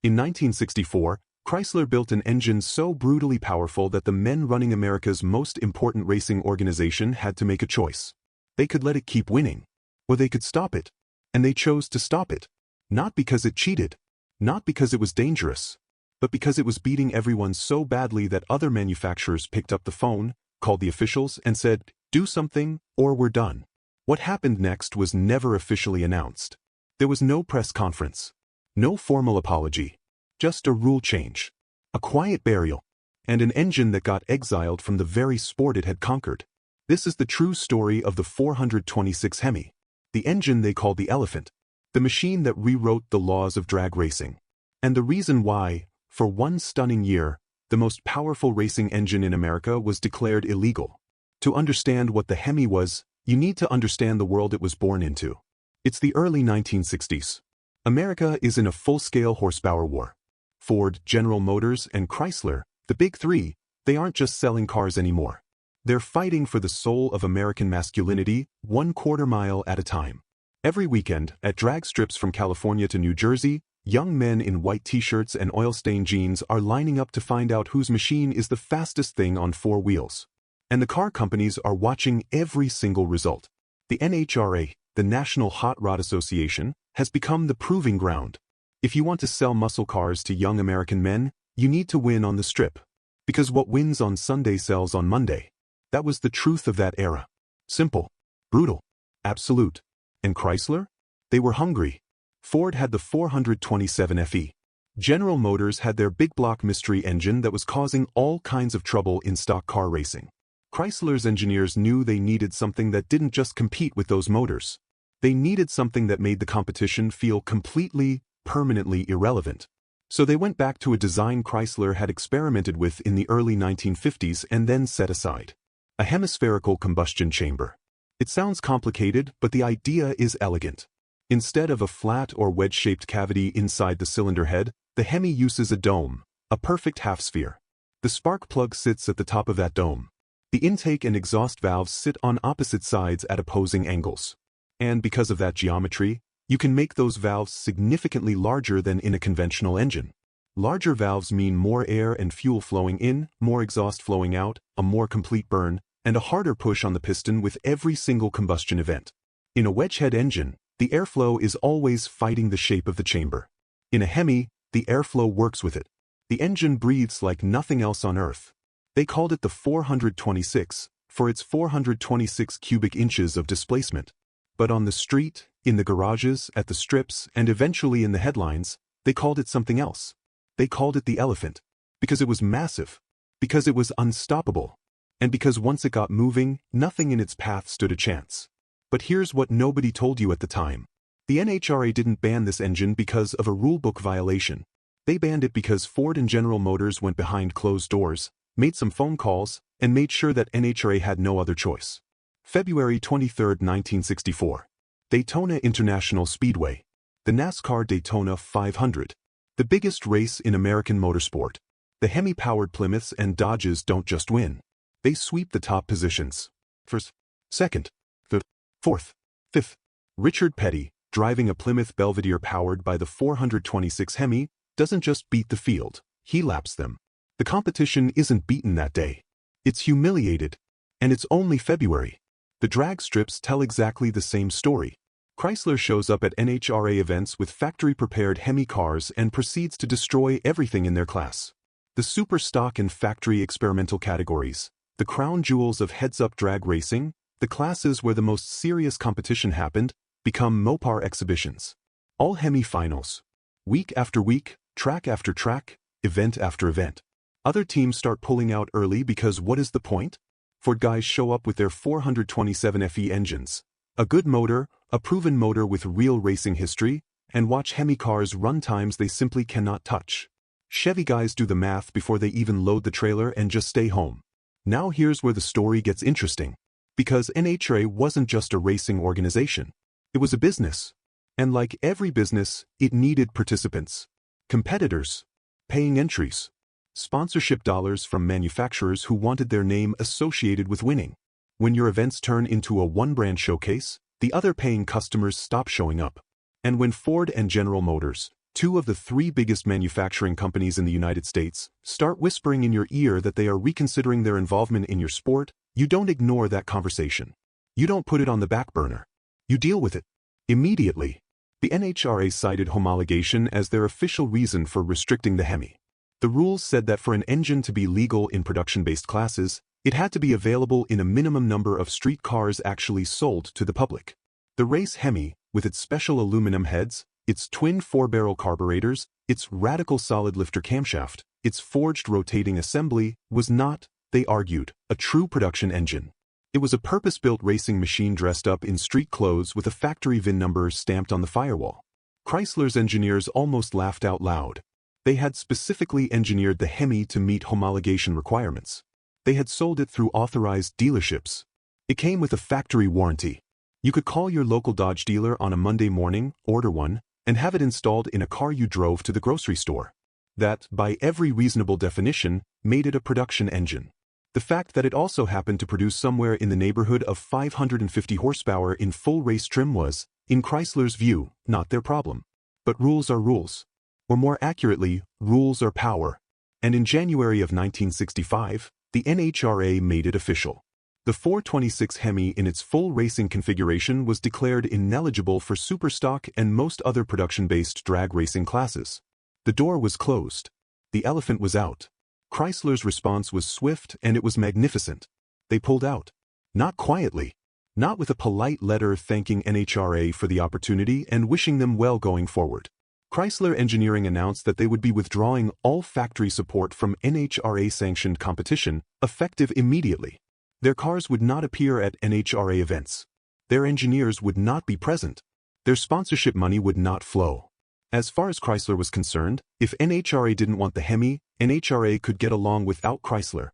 In 1964, Chrysler built an engine so brutally powerful that the men running America's most important racing organization had to make a choice. They could let it keep winning, or they could stop it. And they chose to stop it. Not because it cheated, not because it was dangerous, but because it was beating everyone so badly that other manufacturers picked up the phone, called the officials, and said, "Do something, or we're done." What happened next was never officially announced. There was no press conference, no formal apology, just a rule change, a quiet burial, and an engine that got exiled from the very sport it had conquered. This is the true story of the 426 Hemi, the engine they called the elephant, the machine that rewrote the laws of drag racing. And the reason why, for one stunning year, the most powerful racing engine in America was declared illegal. To understand what the Hemi was, you need to understand the world it was born into. It's the early 1960s. America is in a full-scale horsepower war. Ford, General Motors, and Chrysler, the big three, they aren't just selling cars anymore. They're fighting for the soul of American masculinity, 1/4 mile at a time. Every weekend, at drag strips from California to New Jersey, young men in white t-shirts and oil-stained jeans are lining up to find out whose machine is the fastest thing on four wheels. And the car companies are watching every single result. The NHRA, the National Hot Rod Association, has become the proving ground. If you want to sell muscle cars to young American men, you need to win on the strip. Because what wins on Sunday sells on Monday. That was the truth of that era. Simple, brutal, absolute. And Chrysler? They were hungry. Ford had the 427 FE. General Motors had their big block mystery engine that was causing all kinds of trouble in stock car racing. Chrysler's engineers knew they needed something that didn't just compete with those motors. They needed something that made the competition feel completely, permanently irrelevant. So they went back to a design Chrysler had experimented with in the early 1950s and then set aside. A hemispherical combustion chamber. It sounds complicated, but the idea is elegant. Instead of a flat or wedge-shaped cavity inside the cylinder head, the Hemi uses a dome, a perfect half-sphere. The spark plug sits at the top of that dome. The intake and exhaust valves sit on opposite sides at opposing angles. And because of that geometry, you can make those valves significantly larger than in a conventional engine. Larger valves mean more air and fuel flowing in, more exhaust flowing out, a more complete burn, and a harder push on the piston with every single combustion event. In a wedge-head engine, the airflow is always fighting the shape of the chamber. In a Hemi, the airflow works with it. The engine breathes like nothing else on Earth. They called it the 426 for its 426 cubic inches of displacement. But on the street, in the garages, at the strips, and eventually in the headlines, they called it something else. They called it the elephant. Because it was massive. Because it was unstoppable. And because once it got moving, nothing in its path stood a chance. But here's what nobody told you at the time. The NHRA didn't ban this engine because of a rulebook violation. They banned it because Ford and General Motors went behind closed doors, made some phone calls, and made sure that NHRA had no other choice. February 23, 1964. Daytona International Speedway. The NASCAR Daytona 500. The biggest race in American motorsport. The Hemi-powered Plymouths and Dodges don't just win. They sweep the top positions. First, second, third, fourth, fifth. Richard Petty, driving a Plymouth Belvedere powered by the 426 Hemi, doesn't just beat the field, he laps them. The competition isn't beaten that day. It's humiliated. And it's only February. The drag strips tell exactly the same story. Chrysler shows up at NHRA events with factory-prepared Hemi cars and proceeds to destroy everything in their class. The super stock and factory experimental categories, the crown jewels of heads-up drag racing, the classes where the most serious competition happened, become Mopar exhibitions. All Hemi finals. Week after week, track after track, event after event. Other teams start pulling out early because what is the point? Ford guys show up with their 427 FE engines, a good motor, a proven motor with real racing history, and watch Hemi cars run times they simply cannot touch. Chevy guys do the math before they even load the trailer and just stay home. Now here's where the story gets interesting. Because NHRA wasn't just a racing organization. It was a business. And like every business, it needed participants. Competitors. Paying entries. Sponsorship dollars from manufacturers who wanted their name associated with winning. When your events turn into a one-brand showcase, the other paying customers stop showing up. And when Ford and General Motors, Two of the three biggest manufacturing companies in the United States start whispering in your ear that they are reconsidering their involvement in your sport. You don't ignore that conversation. You don't put it on the back burner. You deal with it. Immediately. The NHRA cited homologation as their official reason for restricting the Hemi. The rules said that for an engine to be legal in production-based classes, it had to be available in a minimum number of street cars actually sold to the public. The race Hemi, with its special aluminum heads, its twin four-barrel carburetors, its radical solid lifter camshaft, its forged rotating assembly, was not, they argued, a true production engine. It was a purpose-built racing machine dressed up in street clothes with a factory VIN number stamped on the firewall. Chrysler's engineers almost laughed out loud. They had specifically engineered the Hemi to meet homologation requirements. They had sold it through authorized dealerships. It came with a factory warranty. You could call your local Dodge dealer on a Monday morning, order one, and have it installed in a car you drove to the grocery store. That, by every reasonable definition, made it a production engine. The fact that it also happened to produce somewhere in the neighborhood of 550 horsepower in full race trim was, in Chrysler's view, not their problem. But rules are rules. Or more accurately, rules are power. And in January of 1965, the NHRA made it official. The 426 Hemi in its full racing configuration was declared ineligible for superstock and most other production-based drag racing classes. The door was closed. The elephant was out. Chrysler's response was swift and it was magnificent. They pulled out. Not quietly. Not with a polite letter thanking NHRA for the opportunity and wishing them well going forward. Chrysler Engineering announced that they would be withdrawing all factory support from NHRA-sanctioned competition, effective immediately. Their cars would not appear at NHRA events. Their engineers would not be present. Their sponsorship money would not flow. As far as Chrysler was concerned, if NHRA didn't want the Hemi, NHRA could get along without Chrysler.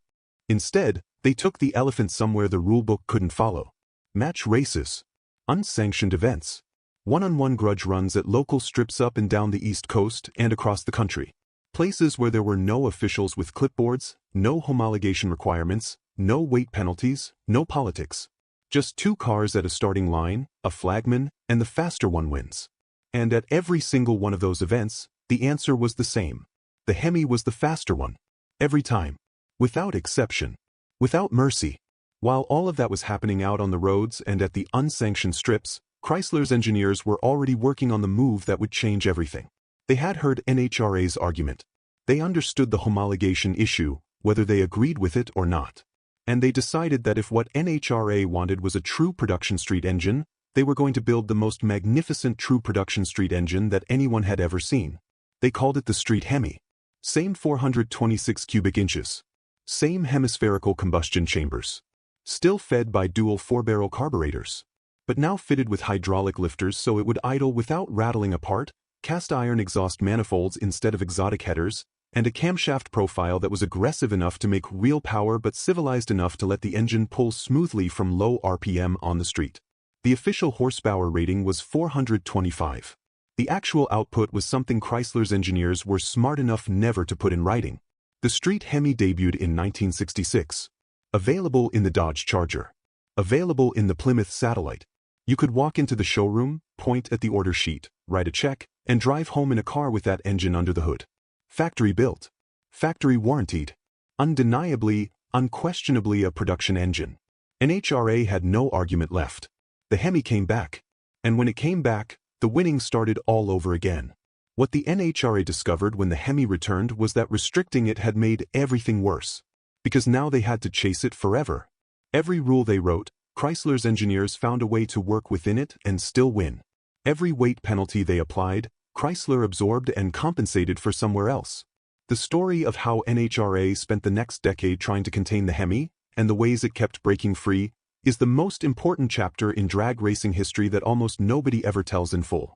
Instead, they took the elephant somewhere the rulebook couldn't follow. Match races. Unsanctioned events. One-on-one grudge runs at local strips up and down the East Coast and across the country. Places where there were no officials with clipboards, no homologation requirements, no weight penalties, no politics. Just two cars at a starting line, a flagman, and the faster one wins. And at every single one of those events, the answer was the same. The Hemi was the faster one. Every time. Without exception. Without mercy. While all of that was happening out on the roads and at the unsanctioned strips, Chrysler's engineers were already working on the move that would change everything. They had heard NHRA's argument. They understood the homologation issue, whether they agreed with it or not. And they decided that if what NHRA wanted was a true production street engine, they were going to build the most magnificent true production street engine that anyone had ever seen. They called it the Street Hemi. Same 426 cubic inches. Same hemispherical combustion chambers. Still fed by dual four-barrel carburetors. But now fitted with hydraulic lifters so it would idle without rattling apart, cast iron exhaust manifolds instead of exotic headers, and a camshaft profile that was aggressive enough to make real power but civilized enough to let the engine pull smoothly from low RPM on the street. The official horsepower rating was 425. The actual output was something Chrysler's engineers were smart enough never to put in writing. The Street Hemi debuted in 1966. Available in the Dodge Charger. Available in the Plymouth Satellite. You could walk into the showroom, point at the order sheet, write a check, and drive home in a car with that engine under the hood. Factory built. Factory warrantied. Undeniably, unquestionably a production engine. NHRA had no argument left. The Hemi came back. And when it came back, the winning started all over again. What the NHRA discovered when the Hemi returned was that restricting it had made everything worse. Because now they had to chase it forever. Every rule they wrote, Chrysler's engineers found a way to work within it and still win. Every weight penalty they applied, Chrysler absorbed and compensated for somewhere else. The story of how NHRA spent the next decade trying to contain the Hemi, and the ways it kept breaking free, is the most important chapter in drag racing history that almost nobody ever tells in full.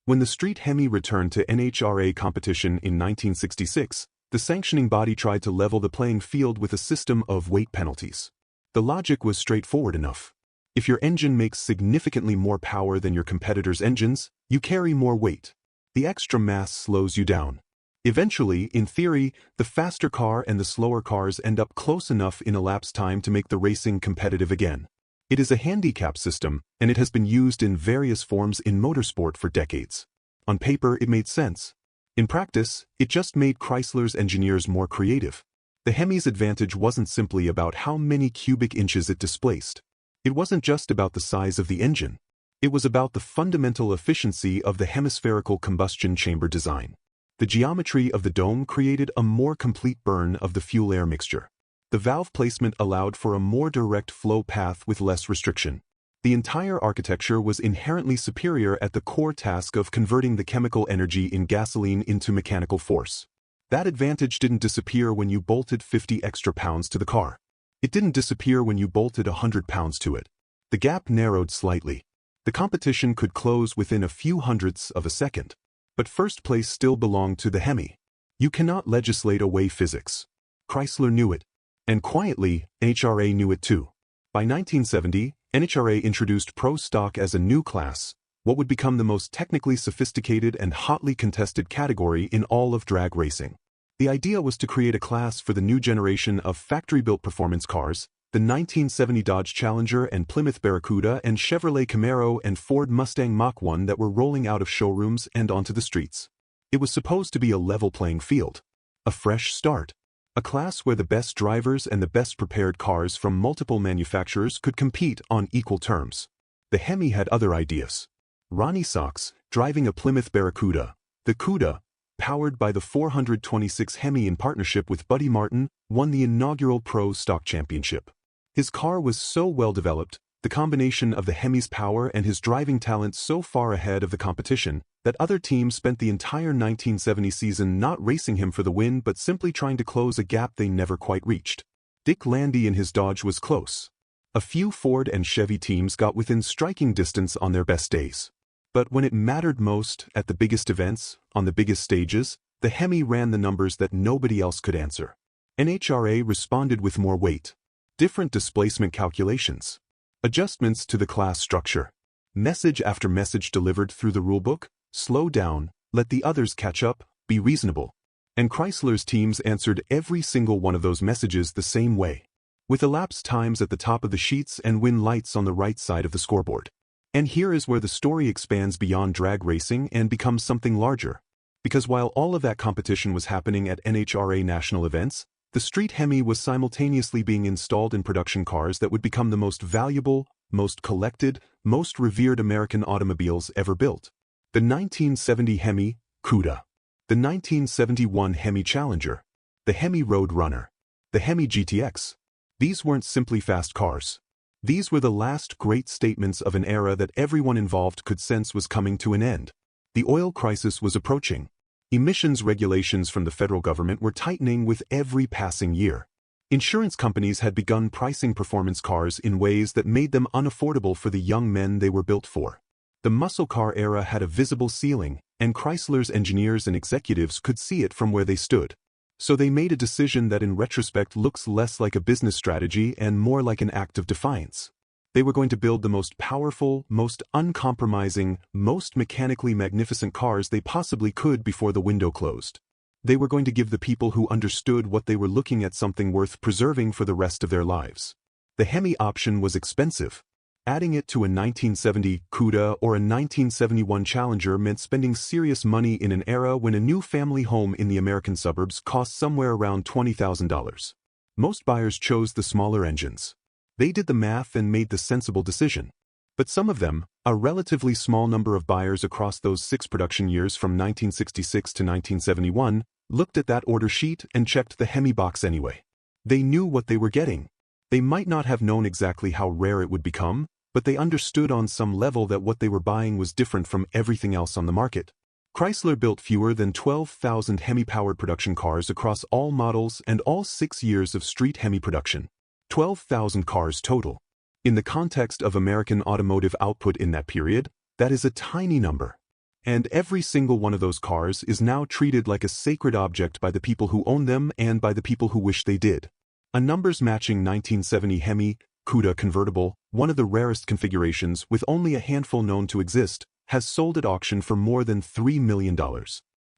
When the Street Hemi returned to NHRA competition in 1966, the sanctioning body tried to level the playing field with a system of weight penalties. The logic was straightforward enough. If your engine makes significantly more power than your competitors' engines, you carry more weight. The extra mass slows you down. Eventually, in theory, the faster car and the slower cars end up close enough in elapsed time to make the racing competitive again. It is a handicap system, and it has been used in various forms in motorsport for decades. On paper, it made sense. In practice, it just made Chrysler's engineers more creative. The Hemi's advantage wasn't simply about how many cubic inches it displaced. It wasn't just about the size of the engine. It was about the fundamental efficiency of the hemispherical combustion chamber design. The geometry of the dome created a more complete burn of the fuel-air mixture. The valve placement allowed for a more direct flow path with less restriction. The entire architecture was inherently superior at the core task of converting the chemical energy in gasoline into mechanical force. That advantage didn't disappear when you bolted 50 extra pounds to the car. It didn't disappear when you bolted 100 pounds to it. The gap narrowed slightly. The competition could close within a few hundredths of a second. But first place still belonged to the Hemi. You cannot legislate away physics. Chrysler knew it. And quietly, NHRA knew it too. By 1970, NHRA introduced Pro Stock as a new class, what would become the most technically sophisticated and hotly contested category in all of drag racing. The idea was to create a class for the new generation of factory-built performance cars, the 1970 Dodge Challenger and Plymouth Barracuda and Chevrolet Camaro and Ford Mustang Mach-1 that were rolling out of showrooms and onto the streets. It was supposed to be a level playing field. A fresh start. A class where the best drivers and the best prepared cars from multiple manufacturers could compete on equal terms. The Hemi had other ideas. Ronnie Sox, driving a Plymouth Barracuda, the CUDA, powered by the 426 Hemi in partnership with Buddy Martin, won the inaugural Pro Stock Championship. His car was so well developed, the combination of the Hemi's power and his driving talent so far ahead of the competition, that other teams spent the entire 1970 season not racing him for the win but simply trying to close a gap they never quite reached. Dick Landy in his Dodge was close. A few Ford and Chevy teams got within striking distance on their best days. But when it mattered most, at the biggest events, on the biggest stages, the Hemi ran the numbers that nobody else could answer. NHRA responded with more weight. Different displacement calculations. Adjustments to the class structure. Message after message delivered through the rulebook. Slow down, let the others catch up, be reasonable. And Chrysler's teams answered every single one of those messages the same way. With elapsed times at the top of the sheets and win lights on the right side of the scoreboard. And here is where the story expands beyond drag racing and becomes something larger. Because while all of that competition was happening at NHRA national events, the Street Hemi was simultaneously being installed in production cars that would become the most valuable, most collected, most revered American automobiles ever built. The 1970 Hemi, CUDA. The 1971 Hemi Challenger. The Hemi Road Runner. The Hemi GTX. These weren't simply fast cars. These were the last great statements of an era that everyone involved could sense was coming to an end. The oil crisis was approaching. Emissions regulations from the federal government were tightening with every passing year. Insurance companies had begun pricing performance cars in ways that made them unaffordable for the young men they were built for. The muscle car era had a visible ceiling, and Chrysler's engineers and executives could see it from where they stood. So they made a decision that in retrospect looks less like a business strategy and more like an act of defiance. They were going to build the most powerful, most uncompromising, most mechanically magnificent cars they possibly could before the window closed. They were going to give the people who understood what they were looking at something worth preserving for the rest of their lives. The Hemi option was expensive. Adding it to a 1970 CUDA or a 1971 Challenger meant spending serious money in an era when a new family home in the American suburbs cost somewhere around $20,000. Most buyers chose the smaller engines. They did the math and made the sensible decision. But some of them, a relatively small number of buyers across those 6 production years from 1966 to 1971, looked at that order sheet and checked the Hemi box anyway. They knew what they were getting. They might not have known exactly how rare it would become, but they understood on some level that what they were buying was different from everything else on the market. Chrysler built fewer than 12,000 Hemi-powered production cars across all models and all 6 years of street Hemi production. 12,000 cars total. In the context of American automotive output in that period, that is a tiny number. And every single one of those cars is now treated like a sacred object by the people who own them and by the people who wish they did. A numbers-matching 1970 Hemi, CUDA convertible, one of the rarest configurations with only a handful known to exist, has sold at auction for more than $3 million.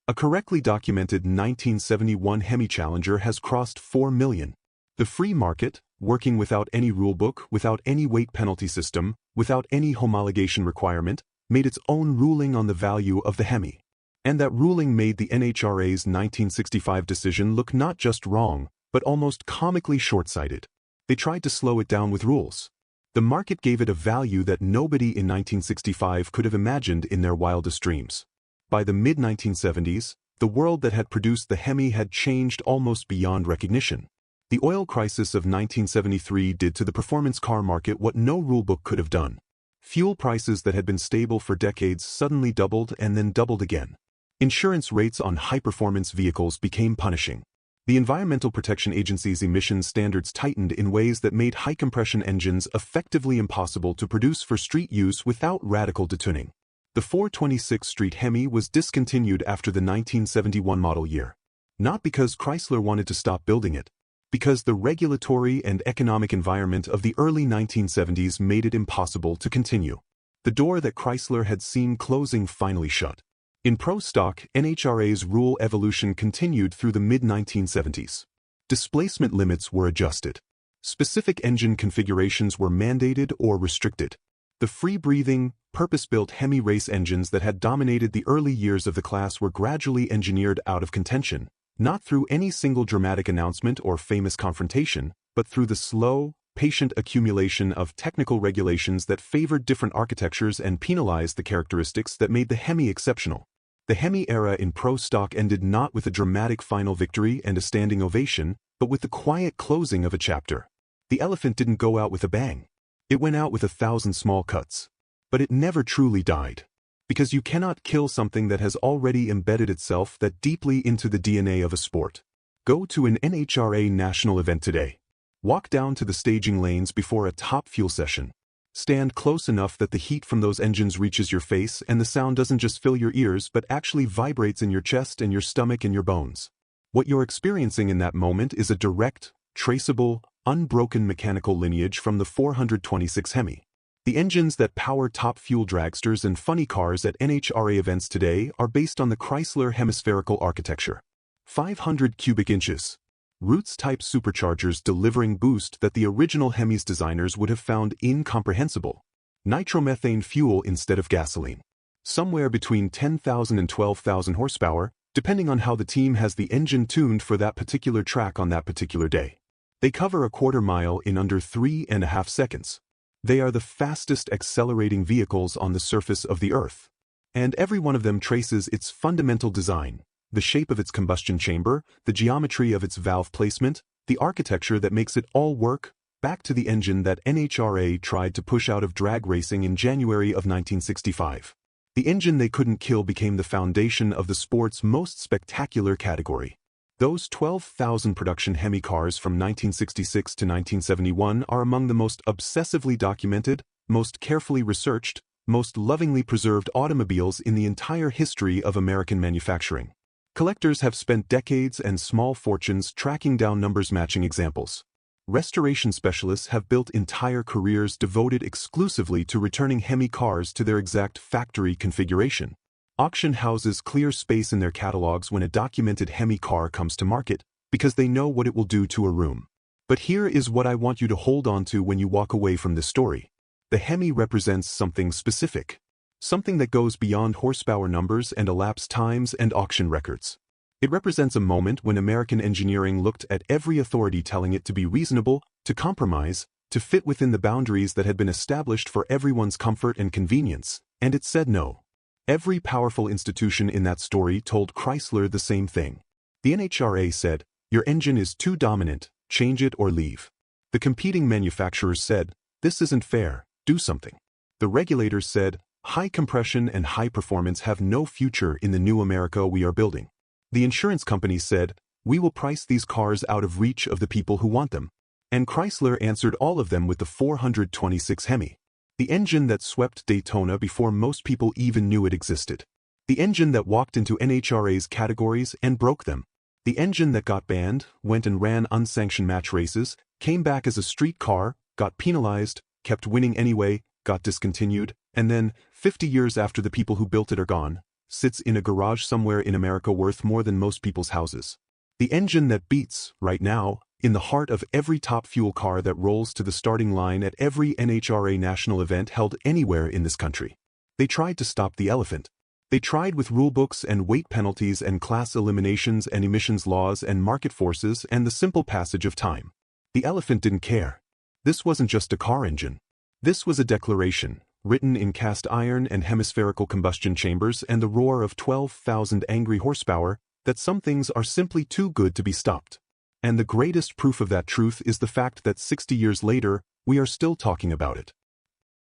A correctly documented 1971 Hemi Challenger has crossed $4 million. The free market, working without any rulebook, without any weight penalty system, without any homologation requirement, made its own ruling on the value of the Hemi. And that ruling made the NHRA's 1965 decision look not just wrong, but almost comically short-sighted. They tried to slow it down with rules. The market gave it a value that nobody in 1965 could have imagined in their wildest dreams. By the mid-1970s, the world that had produced the Hemi had changed almost beyond recognition. The oil crisis of 1973 did to the performance car market what no rulebook could have done. Fuel prices that had been stable for decades suddenly doubled and then doubled again. Insurance rates on high-performance vehicles became punishing. The Environmental Protection Agency's emissions standards tightened in ways that made high-compression engines effectively impossible to produce for street use without radical detuning. The 426 Street Hemi was discontinued after the 1971 model year. Not because Chrysler wanted to stop building it, because the regulatory and economic environment of the early 1970s made it impossible to continue. The door that Chrysler had seen closing finally shut. In pro stock, NHRA's rule evolution continued through the mid-1970s. Displacement limits were adjusted. Specific engine configurations were mandated or restricted. The free-breathing, purpose-built Hemi race engines that had dominated the early years of the class were gradually engineered out of contention, not through any single dramatic announcement or famous confrontation, but through the slow, patient accumulation of technical regulations that favored different architectures and penalized the characteristics that made the Hemi exceptional. The Hemi era in pro stock ended not with a dramatic final victory and a standing ovation, but with the quiet closing of a chapter. The elephant didn't go out with a bang. It went out with 1,000 small cuts. But it never truly died. Because you cannot kill something that has already embedded itself that deeply into the DNA of a sport. Go to an NHRA national event today. Walk down to the staging lanes before a top fuel session. Stand close enough that the heat from those engines reaches your face and the sound doesn't just fill your ears but actually vibrates in your chest and your stomach and your bones. What you're experiencing in that moment is a direct, traceable, unbroken mechanical lineage from the 426 Hemi. The engines that power top fuel dragsters and funny cars at NHRA events today are based on the Chrysler hemispherical architecture. 500 cubic inches. Roots-type superchargers delivering boost that the original Hemi's designers would have found incomprehensible. Nitromethane fuel instead of gasoline. Somewhere between 10,000 and 12,000 horsepower, depending on how the team has the engine tuned for that particular track on that particular day. They cover a quarter mile in under 3.5 seconds. They are the fastest accelerating vehicles on the surface of the Earth. And every one of them traces its fundamental design. The shape of its combustion chamber, the geometry of its valve placement, the architecture that makes it all work, back to the engine that NHRA tried to push out of drag racing in January of 1965. The engine they couldn't kill became the foundation of the sport's most spectacular category. Those 12,000 production Hemi cars from 1966 to 1971 are among the most obsessively documented, most carefully researched, most lovingly preserved automobiles in the entire history of American manufacturing. Collectors have spent decades and small fortunes tracking down numbers-matching examples. Restoration specialists have built entire careers devoted exclusively to returning Hemi cars to their exact factory configuration. Auction houses clear space in their catalogs when a documented Hemi car comes to market, because they know what it will do to a room. But here is what I want you to hold on to when you walk away from this story. The Hemi represents something specific. Something that goes beyond horsepower numbers and elapsed times and auction records. It represents a moment when American engineering looked at every authority telling it to be reasonable, to compromise, to fit within the boundaries that had been established for everyone's comfort and convenience, and it said no. Every powerful institution in that story told Chrysler the same thing. The NHRA said, "Your engine is too dominant, change it or leave." The competing manufacturers said, "This isn't fair, do something." The regulators said, "High compression and high performance have no future in the new America we are building." The insurance companies said, "We will price these cars out of reach of the people who want them." And Chrysler answered all of them with the 426 Hemi. The engine that swept Daytona before most people even knew it existed. The engine that walked into NHRA's categories and broke them. The engine that got banned, went and ran unsanctioned match races, came back as a street car, got penalized, kept winning anyway, got discontinued, and then, 50 years after the people who built it are gone, sits in a garage somewhere in America worth more than most people's houses. The engine that beats, right now, in the heart of every top fuel car that rolls to the starting line at every NHRA national event held anywhere in this country. They tried to stop the elephant. They tried with rulebooks and weight penalties and class eliminations and emissions laws and market forces and the simple passage of time. The elephant didn't care. This wasn't just a car engine. This was a declaration, written in cast iron and hemispherical combustion chambers and the roar of 12,000 angry horsepower, that some things are simply too good to be stopped. And the greatest proof of that truth is the fact that 60 years later, we are still talking about it.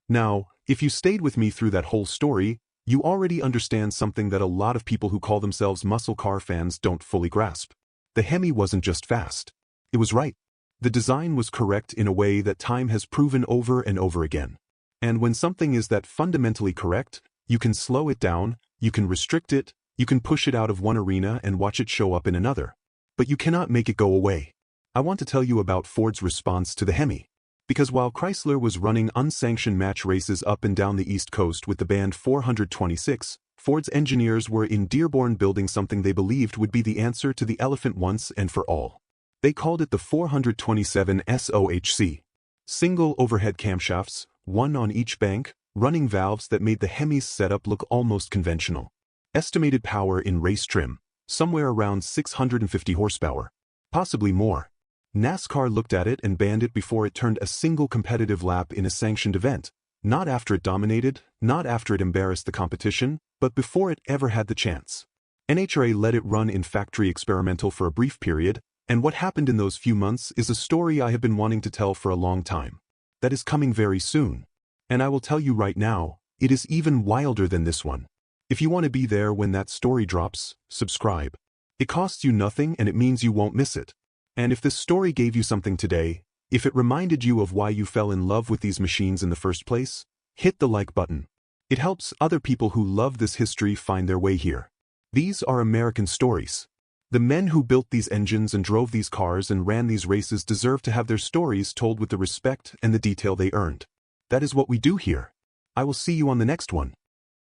Now, if you stayed with me through that whole story, you already understand something that a lot of people who call themselves muscle car fans don't fully grasp. The Hemi wasn't just fast. It was right. The design was correct in a way that time has proven over and over again. And when something is that fundamentally correct, you can slow it down, you can restrict it, you can push it out of one arena and watch it show up in another. But you cannot make it go away. I want to tell you about Ford's response to the Hemi. Because while Chrysler was running unsanctioned match races up and down the East Coast with the band 426, Ford's engineers were in Dearborn building something they believed would be the answer to the elephant once and for all. They called it the 427 SOHC. Single overhead camshafts, one on each bank, running valves that made the Hemi's setup look almost conventional. Estimated power in race trim, somewhere around 650 horsepower. Possibly more. NASCAR looked at it and banned it before it turned a single competitive lap in a sanctioned event, not after it dominated, not after it embarrassed the competition, but before it ever had the chance. NHRA let it run in factory experimental for a brief period, and what happened in those few months is a story I have been wanting to tell for a long time. That is coming very soon. And I will tell you right now, it is even wilder than this one. If you want to be there when that story drops, subscribe. It costs you nothing and it means you won't miss it. And if this story gave you something today, if it reminded you of why you fell in love with these machines in the first place, hit the like button. It helps other people who love this history find their way here. These are American stories. The men who built these engines and drove these cars and ran these races deserve to have their stories told with the respect and the detail they earned. That is what we do here. I will see you on the next one.